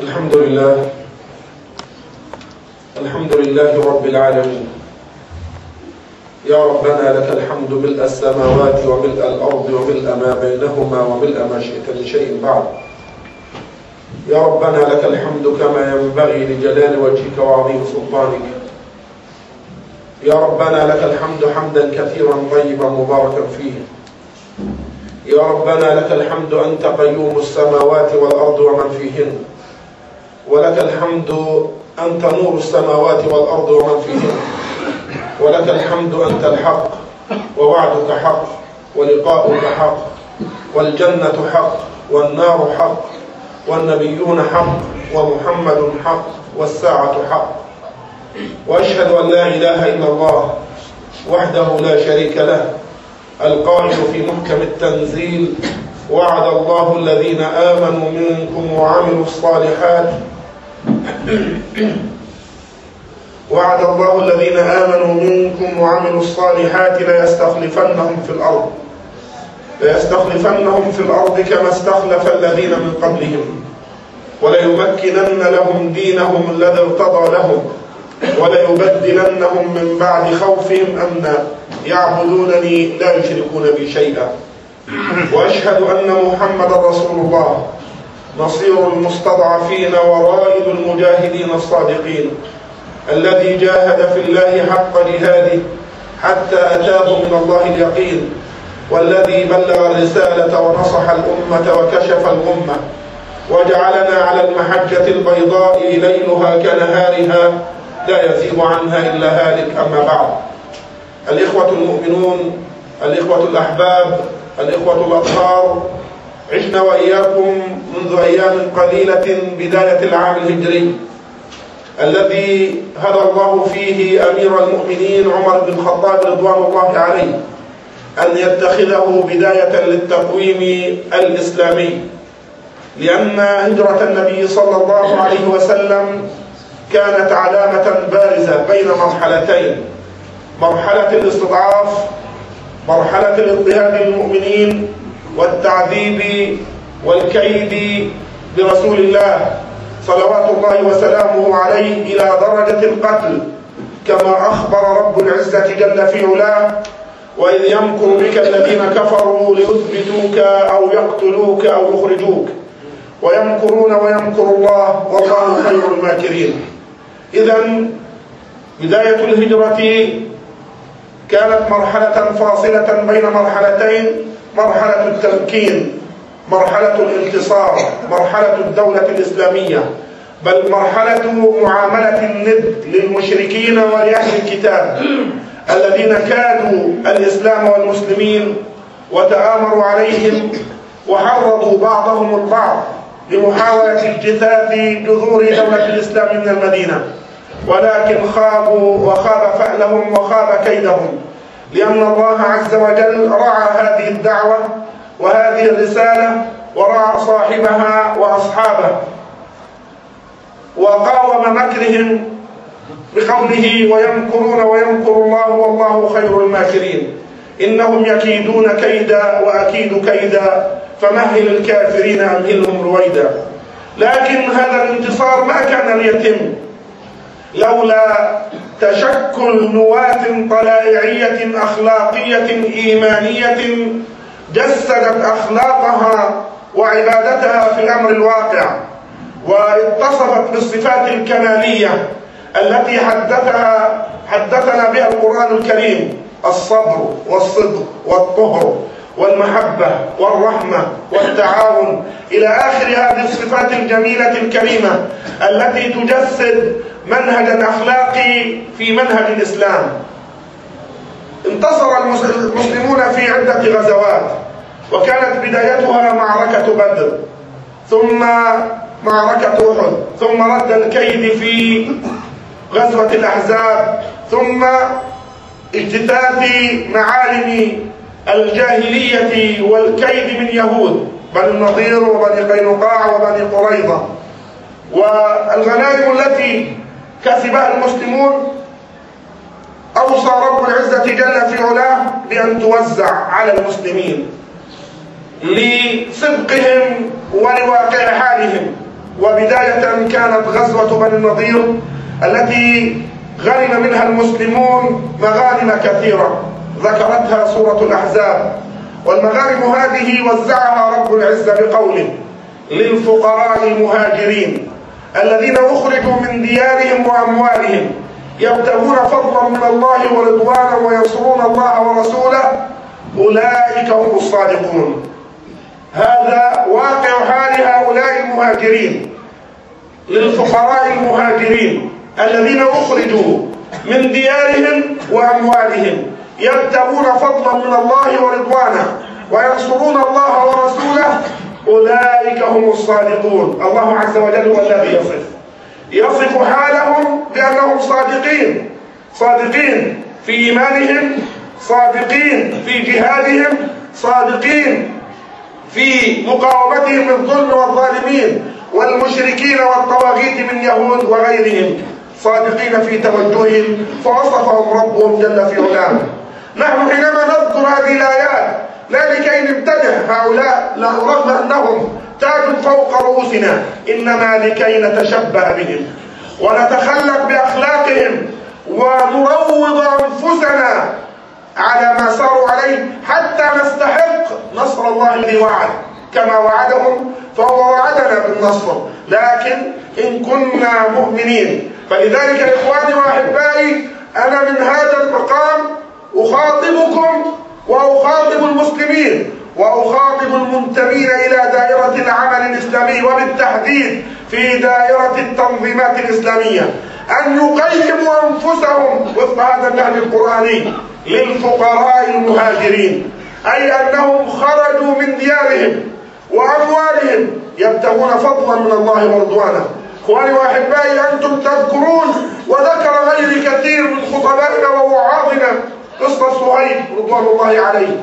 الحمد لله رب العالمين. يا ربنا لك الحمد ملء السماوات وملء الأرض وملء ما بينهما وملء ما شئت من شيء بعد. يا ربنا لك الحمد كما ينبغي لجلال وجهك وعظيم سلطانك. يا ربنا لك الحمد حمدا كثيرا طيبا مباركا فيه. يا ربنا لك الحمد أنت قيوم السماوات والأرض ومن فيهن، ولك الحمد أنت نور السماوات والأرض ومن فيهن، ولك الحمد أنت الحق ووعدك حق ولقاؤك حق والجنة حق والنار حق والنبيون حق ومحمد حق والساعة حق. وأشهد أن لا إله إلا الله وحده لا شريك له القائل في محكم التنزيل: وعد الله الذين آمنوا منكم وعملوا الصالحات وعد الله الذين آمنوا منكم وعملوا الصالحات ليستخلفنهم في الأرض كما استخلف الذين من قبلهم وليمكنن لهم دينهم الذي ارتضى لهم وليبدلنهم من بعد خوفهم أمنا يعبدونني لا يشركون بي شيئا. وأشهد أن محمدا رسول الله نصير المستضعفين ورائد المجاهدين الصادقين الذي جاهد في الله حق جهاده حتى أتاه من الله اليقين، والذي بلغ الرسالة ونصح الأمة وكشف الغمة وجعلنا على المحجة البيضاء ليلها كنهارها لا يزيغ عنها إلا هالك. أما بعد، الإخوة المؤمنون، الإخوة الأحباب، الإخوة الأطهار، عشنا وإياكم منذ أيام قليلة بداية العام الهجري الذي هدى الله فيه أمير المؤمنين عمر بن الخطاب رضوان الله عليه أن يتخذه بداية للتقويم الإسلامي، لأن هجرة النبي صلى الله عليه وسلم كانت علامة بارزة بين مرحلتين: مرحلة الاستضعاف، مرحلة الاضطهاد للمؤمنين والتعذيب والكيد برسول الله صلوات الله وسلامه عليه إلى درجة القتل، كما أخبر رب العزة جل في علاه: وإذ يمكر بك الذين كفروا ليثبتوك أو يقتلوك أو يخرجوك ويمكرون ويمكر الله والله خير الماكرين. إذن بداية الهجرة كانت مرحلة فاصلة بين مرحلتين: مرحلة التمكين، مرحلة الانتصار، مرحلة الدولة الإسلامية، بل مرحلة معاملة الند للمشركين ولأهل الكتاب الذين كادوا الإسلام والمسلمين وتآمروا عليهم وحرضوا بعضهم البعض لمحاولة اجتثاث جذور دولة الإسلام من المدينة، ولكن خابوا وخاب فألهم وخاب كيدهم، لأن الله عز وجل رعى هذه الدعوة وهذه الرسالة ورعى صاحبها وأصحابه، وقاوم مكرهم بقوله: ويمكرون ويمكر الله والله خير الماكرين. إنهم يكيدون كيدا وأكيد كيدا فمهل الكافرين أمهلهم رويدا. لكن هذا الانتصار ما كان ليتم لولا تشكل نواة طلائعية أخلاقية إيمانية جسدت أخلاقها وعبادتها في الأمر الواقع، واتصفت بالصفات الكمالية التي حدثنا بها القرآن الكريم: الصبر والصدق والطهر والمحبة والرحمة والتعاون إلى آخر هذه الصفات الجميلة الكريمة التي تجسد منهجا أخلاقي في منهج الإسلام. انتصر المسلمون في عدة غزوات، وكانت بدايتها معركة بدر، ثم معركة أحد، ثم رد الكيد في غزوة الأحزاب، ثم اجتثاث معالم الجاهلية والكيد من يهود بني النضير وبني قينقاع وبني قريظة، والغنائم التي كسبها المسلمون أوصى رب العزة جل في علاه بأن توزع على المسلمين لصدقهم ولواقع حالهم وبداية كانت غزوة بني النضير التي غنم منها المسلمون مغانم كثيرة ذكرتها سورة الأحزاب، والمغانم هذه وزعها رب العزة بقوله: للفقراء المهاجرين الذين أخرجوا من ديارهم وأموالهم يبتغون فضلا من الله ورضوانا وينصرون الله ورسوله أولئك هم الصادقون. هذا واقع حال هؤلاء المهاجرين. للفقراء المهاجرين الذين أخرجوا من ديارهم وأموالهم يبتغون فضلا من الله ورضوانا وينصرون الله ورسوله أولئك هم الصادقون. الله عز وجل هو الذي يصف حالهم بأنهم صادقين، صادقين في إيمانهم، صادقين في جهادهم، صادقين في مقاومتهم للظلم والظالمين والمشركين والطواغيت من يهود وغيرهم، صادقين في توجههم، فوصفهم ربهم جل في علاه. نحن حينما نذكر هذه الآيات لا لكي نمتدح هؤلاء رغم أنهم تاج فوق رؤوسنا، إنما لكي نتشبه بهم ونتخلق بأخلاقهم ونروض أنفسنا على ما ساروا عليه حتى نستحق نصر الله الذي وعد. كما وعدهم فهو وعدنا بالنصر، لكن إن كنا مؤمنين. فلذلك إخواني وأحبائي، أنا من هذا المقام أخاطبكم وأخاطب المسلمين وأخاطب المنتمين إلى دائرة العمل الإسلامي وبالتحديد في دائرة التنظيمات الإسلامية أن يقيموا أنفسهم وفق هذا النهج القرآني للفقراء المهاجرين، أي أنهم خرجوا من ديارهم وأموالهم يبتغون فضلا من الله ورضوانه. إخواني وأحبائي، أنتم تذكرون وذكر غير كثير من خطبائنا ووعاظنا قصة صهيب رضوان الله عليه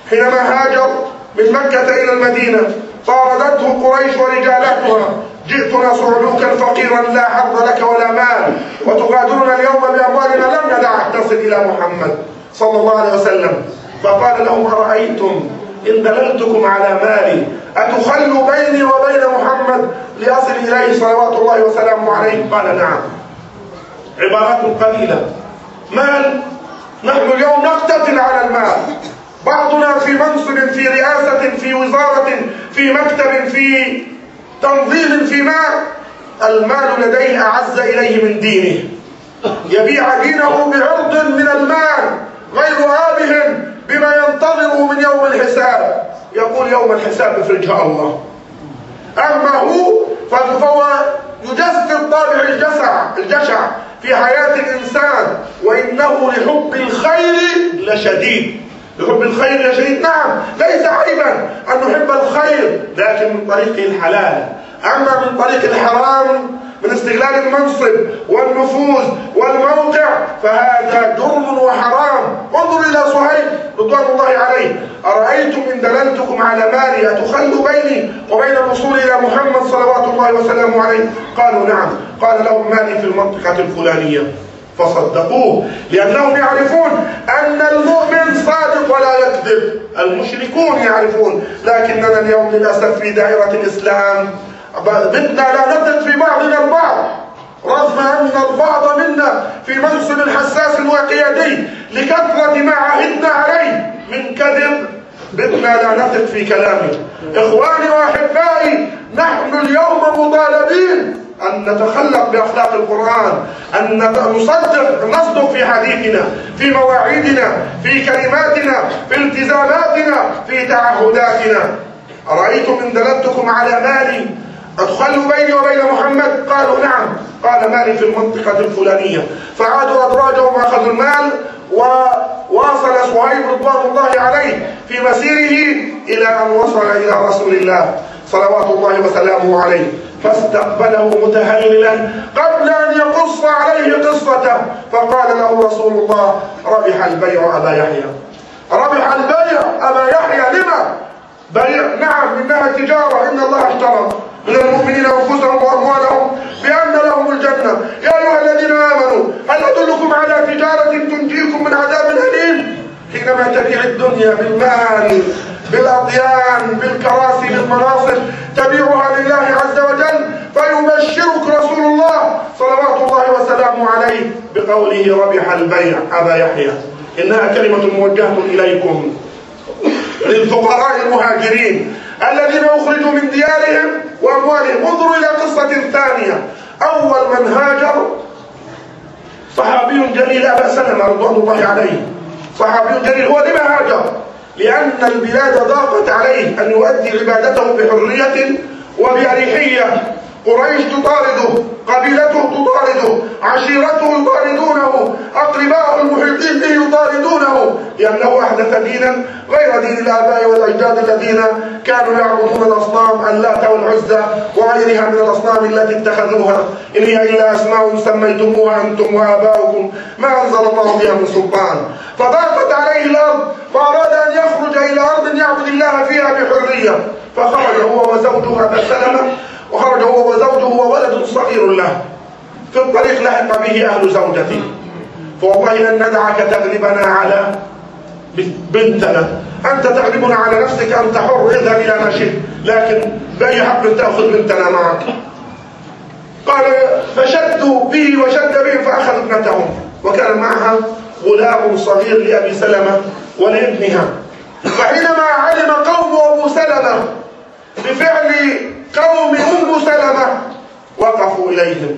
حينما هاجر من مكة إلى المدينة، طاردته قريش ورجالتها: جئتنا صعلوكا فقيرا لا حظ لك ولا مال وتغادرنا اليوم بأموالنا لم ندعك تصل إلى محمد صلى الله عليه وسلم. فقال لهم: أرأيتم إن دللتكم على مالي أتخلوا بيني وبين محمد لأصل إليه صلوات الله وسلامه عليه؟ قال: نعم. عبارات قليلة. مال، نحن اليوم نقتتل على المال، بعضنا في منصب، في رئاسة، في وزارة، في مكتب، في تنظيم، في مال، المال لديه أعز إليه من دينه، يبيع دينه بعرض من المال غير آبه بما ينتظره من يوم الحساب. يقول: يوم الحساب افرجها الله. أما هو فهو يجسد طابع الجشع في حياة الإنسان، وإنه لحب الخير لشديد. لحب الخير لشديد، نعم، ليس عيبا أن نحب الخير، لكن من طريق الحلال. أما من طريق الحرام، من استغلال المنصب والنفوذ والموقع، فهذا جرم وحرام. انظر إلى صهيب رضوان الله عليه: أرأيتم إن دللتكم على مالي أتخلوا بيني وبين الوصول إلى محمد صلوات الله وسلامه عليه؟ قالوا: نعم. قال لهم: مالي في المنطقة الفلانية. فصدقوه، لأنهم يعرفون أن المؤمن صادق ولا يكذب. المشركون يعرفون، لكننا اليوم للأسف في دائرة الإسلام بدنا لا نثق في بعضنا البعض، رغم أن البعض منا في منصب حساس وقيادي لكثرة ما عهدنا عليه من كذب بدنا لا نثق في كلامه. إخواني وأحبائي، نحن اليوم مطالبين أن نتخلق بأخلاق القرآن، أن نصدق في حديثنا، في مواعيدنا، في كلماتنا، في التزاماتنا، في تعهداتنا. أرأيتم إن دللتكم على مالي أتخلوا بيني وبين محمد؟ قالوا: نعم. قال: مالي في المنطقة الفلانية. فعادوا أدراجهم وأخذوا المال، وواصل صهيب رضوان الله عليه في مسيره إلى أن وصل إلى رسول الله صلوات الله وسلامه عليه، فاستقبله متهللا قبل أن يقص عليه قصته، فقال له رسول الله: ربح البيع أبا يحيى. ربح البيع أبا يحيى. لما؟ بيع، نعم، إنها تجارة. إن الله اشترى من المؤمنين أنفسهم وأموالهم بأن لهم الجنة. يا أيها الذين آمنوا هل أدلكم على تجارة تنجيكم من عذاب أليم؟ حينما تبيع الدنيا بالمال، بالأطيان، بالكراسي، بالمناصب، تبيعها لله عز وجل، قوله ربح البيع أبا يحيى إنها كلمة موجهة إليكم للفقراء المهاجرين الذين أخرجوا من ديارهم وأموالهم. انظروا إلى قصة ثانية. أول من هاجر صحابي جليل أبا سلمة رضوان الله عليه. صحابي جليل. هو لما هاجر؟ لأن البلاد ضاقت عليه أن يؤدي عبادته بحرية وبأريحية. قريش تطارده، قبيلته تطارده، عشيرته يطاردونه، أقرباء المحيطين به يطاردونه، لأنه أحدث دينا غير دين الآباء والأجداد الذين كانوا يعبدون الأصنام اللات والعزى وغيرها من الأصنام التي اتخذوها. إن هي إلا أسماء سميتموها أنتم وآباؤكم ما أنزل الله بها من سلطان. فضاقت عليه الأرض فأراد أن يخرج إلى أرض يعبد الله فيها بحرية، فخرج هو وزوجه أبا سلمة، وخرج هو وزوجه وولد صغير له. في الطريق لحق به أهل زوجته، فوالله لن ندعك تغلبنا على بنتنا، أنت تغلبنا على نفسك، أنت حر، اذهب إلى ما شئت، لكن بأي حق تأخذ بنتنا معك؟ قال فشدوا به وشد بهم فأخذ ابنتهم، وكان معها غلام صغير لأبي سلمة ولابنها. فحينما علم قوم أبو سلمة بفعل قوم أم سلمة وقفوا إليهم.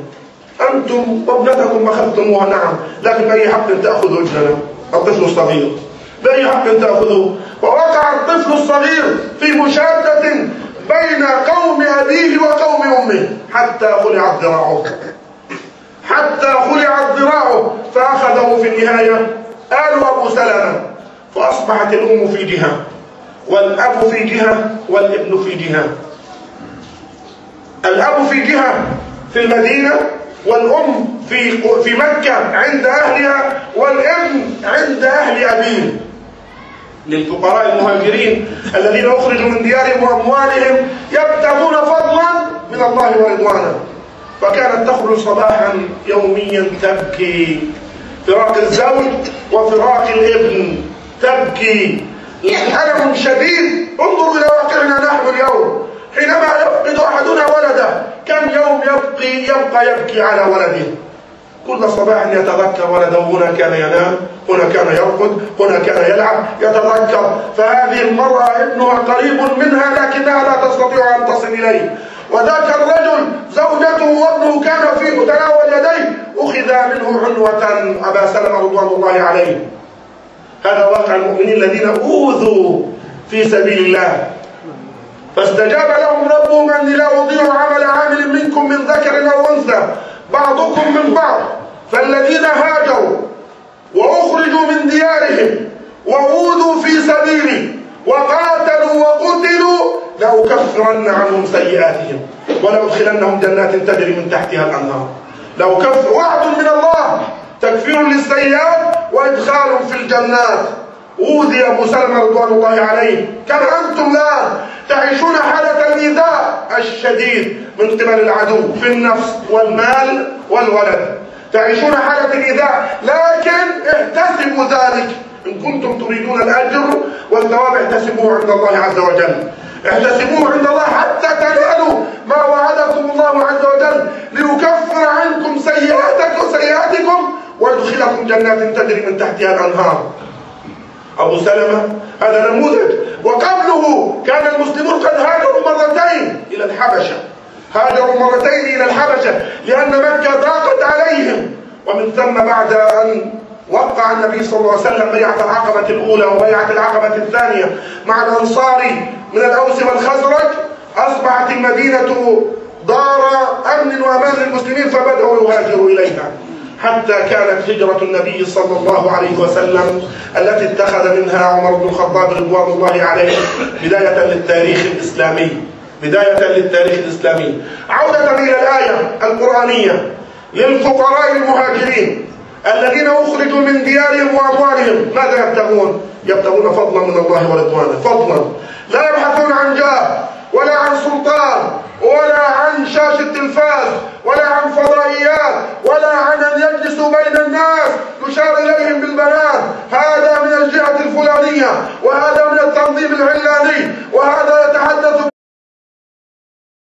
أنتم وابنتكم أخذتموها، نعم، لكن بأي حق تأخذوا ابننا الطفل الصغير؟ بأي حق تأخذوه؟ ووقع الطفل الصغير في مشادة بين قوم أبيه وقوم أمه حتى خلعت ذراعه، فأخذه في النهاية آل أبو سلمة، فأصبحت الأم في جهة والأب في جهة والابن في جهة. الأب في جهة في المدينة، والأم في مكة عند أهلها، والابن عند أهل أبيه. للفقراء المهاجرين الذين أخرجوا من ديارهم وأموالهم يبتغون فضلا من الله ورضوانه. فكانت تخرج صباحا يوميا تبكي فراق الزوج وفراق الابن، تبكي ألم شديد. انظروا إلى واقعنا نحن اليوم، حينما يفقد أحدنا ولده كم يوم يبقى يبكي على ولده. كل صباح يتذكر ولده، هنا كان ينام، هنا كان يرقد، هنا كان يلعب، يتذكر. فهذه المرأة ابنها قريب منها لكنها لا تستطيع أن تصل إليه. وذاك الرجل زوجته وابنه كان في متناول يديه، أخذ منه عنوة أبا سلمة رضوان الله عليه. هذا واقع المؤمنين الذين أوذوا في سبيل الله، فاستجاب لهم ربهم أني لا أضيع عمل عامل منكم من ذكر أو أنثى بعضكم من بعض. فالذين هاجروا وأخرجوا من ديارهم وأوذوا في سبيلي وقاتلوا وقتلوا لأكفرن عنهم سيئاتهم ولأدخلنهم جنات تجري من تحتها الأنهار. وعد من الله، تكفير للسيئات وإدخال في الجنات. أوذي أبو سلمة رضوان الله عليه. كما أنتم الآن تعيشون حالة الإيذاء الشديد من قبل العدو في النفس والمال والولد، تعيشون حالة الإيذاء، لكن احتسبوا ذلك. إن كنتم تريدون الأجر والثواب احتسبوه عند الله عز وجل، احتسبوه عند الله حتى تنالوا ما وعدكم الله عز وجل، ليكفر عنكم سيئاتكم ويدخلكم جنات تجري من تحتها الأنهار. أبو سلمة هذا نموذج. وقبله كان المسلمون قد هاجروا مرتين إلى الحبشة، لأن مكة ضاقت عليهم. ومن ثم بعد أن وقع النبي صلى الله عليه وسلم بيعة العقبة الأولى وبيعة العقبة الثانية مع الأنصار من الأوس والخزرج، أصبحت المدينة دار أمن وأمان للمسلمين، فبدأوا يهاجروا إليها، حتى كانت هجرة النبي صلى الله عليه وسلم التي اتخذ منها عمر بن الخطاب رضوان الله عليه بداية للتاريخ الإسلامي. عودة إلى الآية القرآنية للفقراء المهاجرين الذين أخرجوا من ديارهم وأموالهم، ماذا يبتغون؟ يبتغون فضلا من الله ورضوانه، فضلا، لا يبحثون عن جاه ولا عن سلطان ولا عن شاشة تلفاز ولا عن فضائيات ولا عن أن يجلسوا بين الناس يشار إليهم بالبنان، هذا من الجهة الفلانية وهذا من التنظيم العلاني وهذا